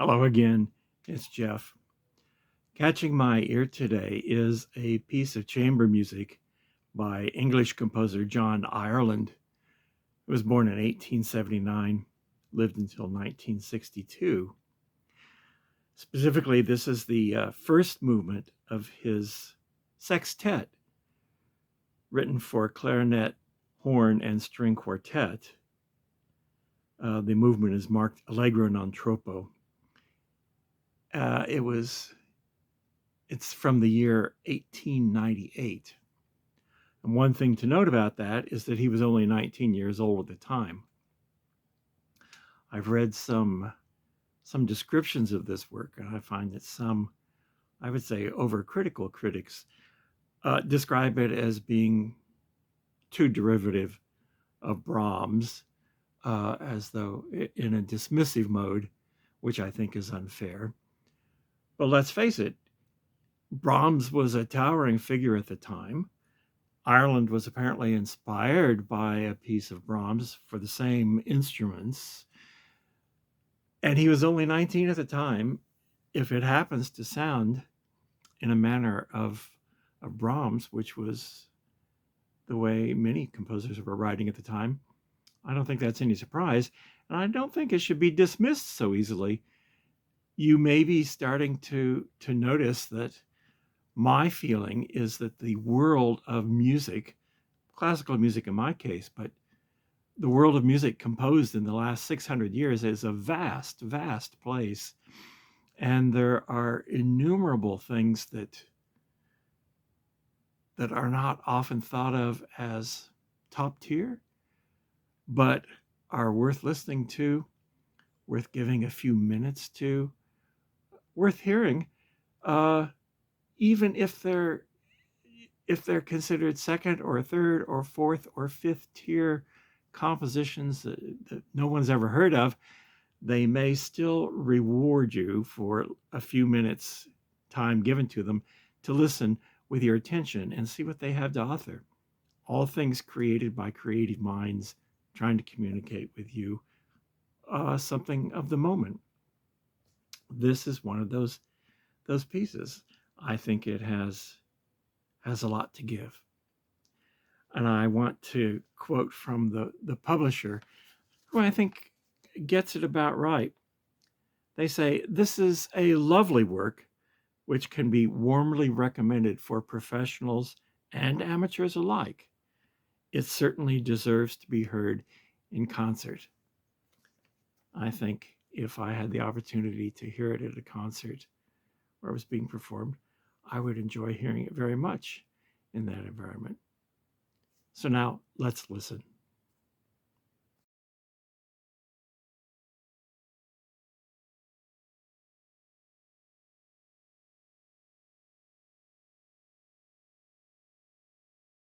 Hello again, it's Jeff. Catching my ear today is a piece of chamber music by English composer John Ireland, who was born in 1879, lived until 1962. Specifically, this is the first movement of his sextet, written for clarinet, horn, and string quartet. The movement is marked Allegro non troppo. It's from the year 1898. And one thing to note about that is that he was only 19 years old at the time. I've read some descriptions of this work, and I find that some, I would say, overcritical critics describe it as being too derivative of Brahms, as though in a dismissive mode, which I think is unfair. But let's face it, Brahms was a towering figure at the time. Ireland was apparently inspired by a piece of Brahms for the same instruments. And he was only 19 at the time. If it happens to sound in a manner of Brahms, which was the way many composers were writing at the time, I don't think that's any surprise. And I don't think it should be dismissed so easily. You may be starting to notice that my feeling is that the world of music, classical music in my case, but the world of music composed in the last 600 years is a vast, vast place. And there are innumerable things that are not often thought of as top tier, but are worth listening to, worth giving a few minutes to, worth hearing, even if they're considered second or third or fourth or fifth tier compositions that no one's ever heard of. They may still reward you for a few minutes time given to them to listen with your attention and see what they have to offer. All things created by creative minds trying to communicate with you something of the moment. This is one of those pieces. I think it has a lot to give. And I want to quote from the publisher, who I think gets it about right. They say, "This is a lovely work which can be warmly recommended for professionals and amateurs alike. It certainly deserves to be heard in concert." I think if I had the opportunity to hear it at a concert where it was being performed, I would enjoy hearing it very much in that environment. So now let's listen.